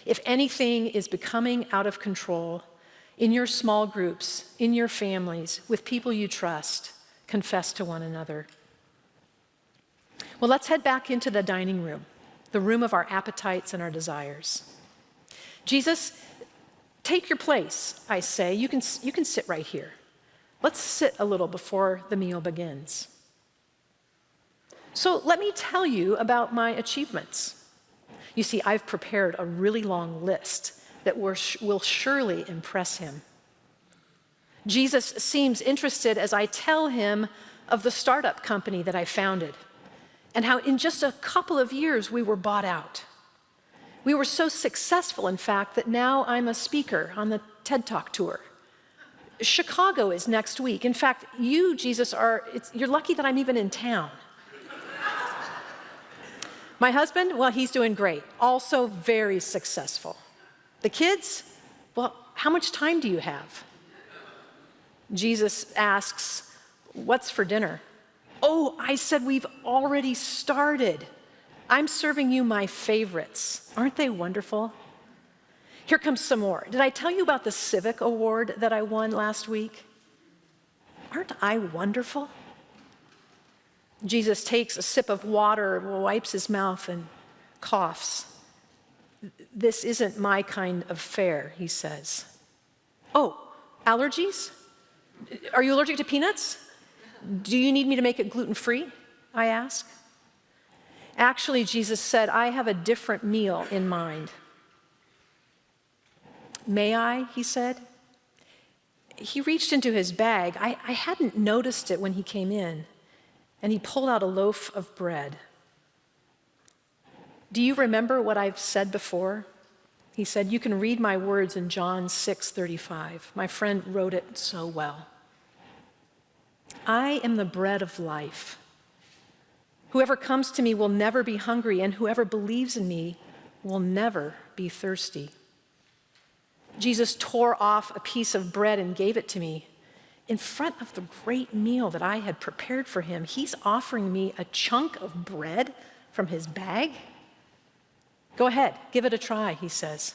If anything is becoming out of control, in your small groups, in your families, with people you trust, confess to one another. Well, let's head back into the dining room, the room of our appetites and our desires. Jesus, take your place, I say. You can sit right here. Let's sit a little before the meal begins. So let me tell you about my achievements. You see, I've prepared a really long list that will surely impress him. Jesus seems interested as I tell him of the startup company that I founded and how in just a couple of years we were bought out. We were so successful, in fact, that now I'm a speaker on the TED Talk tour. Chicago is next week. In fact, you, Jesus, you're lucky that I'm even in town. My husband, well, he's doing great, also very successful. The kids, well, how much time do you have? Jesus asks, what's for dinner? Oh, I said we've already started. I'm serving you my favorites. Aren't they wonderful? Here comes some more. Did I tell you about the Civic Award that I won last week? Aren't I wonderful? Jesus takes a sip of water, wipes his mouth, and coughs. This isn't my kind of fare, he says. Oh, allergies? Are you allergic to peanuts? Do you need me to make it gluten-free? I ask. Actually, Jesus said, I have a different meal in mind. May I? He said. He reached into his bag. I hadn't noticed it when he came in, and he pulled out a loaf of bread. Do you remember what I've said before? He said, you can read my words in John 6:35. My friend wrote it so well. I am the bread of life. Whoever comes to me will never be hungry, and whoever believes in me will never be thirsty. Jesus tore off a piece of bread and gave it to me. In front of the great meal that I had prepared for him, he's offering me a chunk of bread from his bag. Go ahead, give it a try, he says.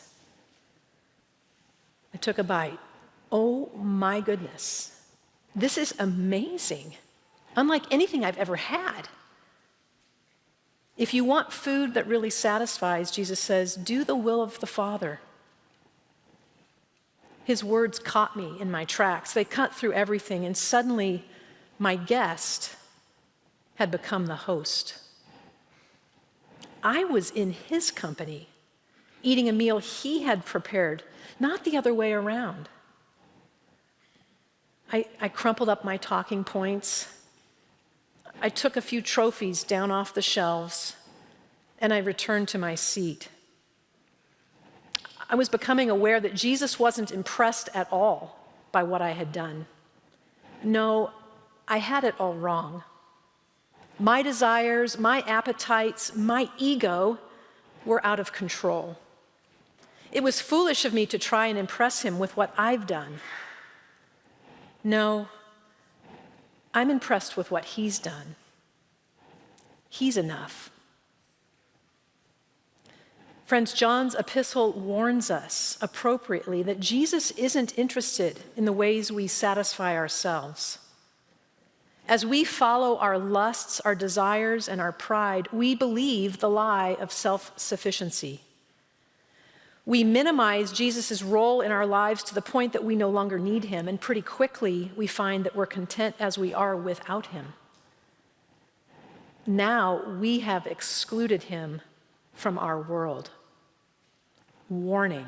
I took a bite. Oh my goodness, this is amazing, unlike anything I've ever had. If you want food that really satisfies, Jesus says, do the will of the Father. His words caught me in my tracks. They cut through everything, and suddenly my guest had become the host. I was in his company, eating a meal he had prepared, not the other way around. I crumpled up my talking points. I took a few trophies down off the shelves, and I returned to my seat. I was becoming aware that Jesus wasn't impressed at all by what I had done. No, I had it all wrong. My desires, my appetites, my ego were out of control. It was foolish of me to try and impress him with what I've done. No, I'm impressed with what he's done. He's enough. Friends, John's epistle warns us appropriately that Jesus isn't interested in the ways we satisfy ourselves. As we follow our lusts, our desires, and our pride, we believe the lie of self-sufficiency. We minimize Jesus' role in our lives to the point that we no longer need him, and pretty quickly we find that we're content as we are without him. Now we have excluded him from our world. Warning.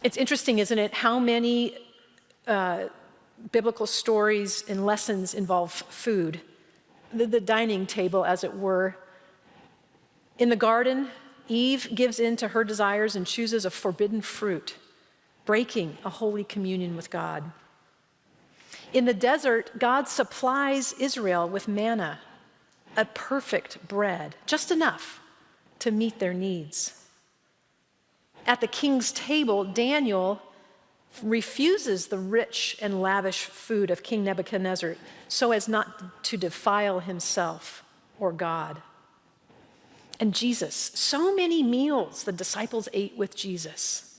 It's interesting, isn't it, how many biblical stories and lessons involve food, the dining table, as it were. In the garden, Eve gives in to her desires and chooses a forbidden fruit, breaking a holy communion with God. In the desert, God supplies Israel with manna, a perfect bread, just enough to meet their needs. At the king's table, Daniel refuses the rich and lavish food of King Nebuchadnezzar so as not to defile himself or God. And Jesus, so many meals the disciples ate with Jesus,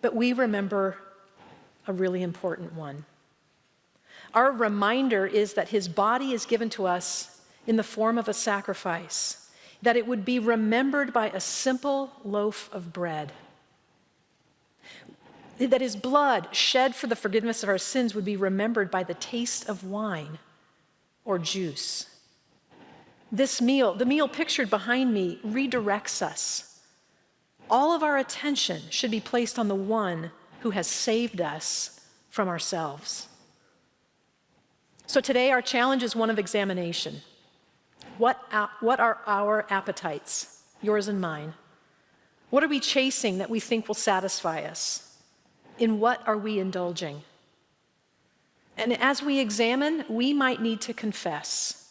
but we remember a really important one. Our reminder is that his body is given to us in the form of a sacrifice, that it would be remembered by a simple loaf of bread, that his blood shed for the forgiveness of our sins would be remembered by the taste of wine or juice. This meal, the meal pictured behind me, redirects us. All of our attention should be placed on the one who has saved us from ourselves. So today our challenge is one of examination. What are our appetites, yours and mine? What are we chasing that we think will satisfy us? In what are we indulging? And as we examine, we might need to confess.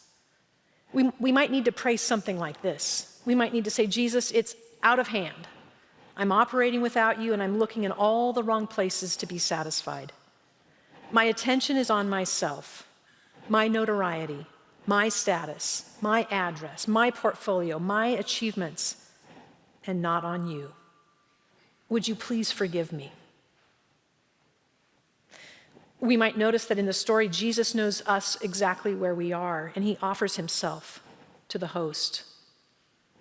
We might need to pray something like this. We might need to say, Jesus, it's out of hand. I'm operating without you, and I'm looking in all the wrong places to be satisfied. My attention is on myself, my notoriety, my status, my address, my portfolio, my achievements, and not on you. Would you please forgive me? We might notice that in the story, Jesus knows us exactly where we are, and he offers himself to the host.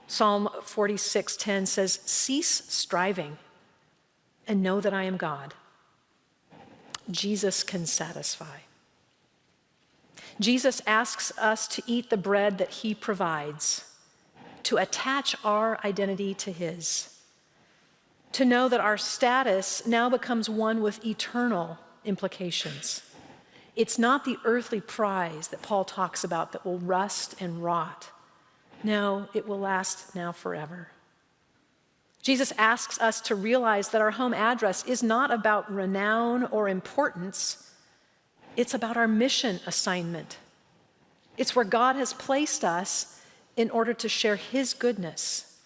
Psalm 46:10 says, "Cease striving and know that I am God." Jesus can satisfy. Jesus asks us to eat the bread that he provides, to attach our identity to his, to know that our status now becomes one with eternal implications. It's not the earthly prize that Paul talks about that will rust and rot. No, it will last now forever. Jesus asks us to realize that our home address is not about renown or importance. It's about our mission assignment. It's where God has placed us in order to share his goodness,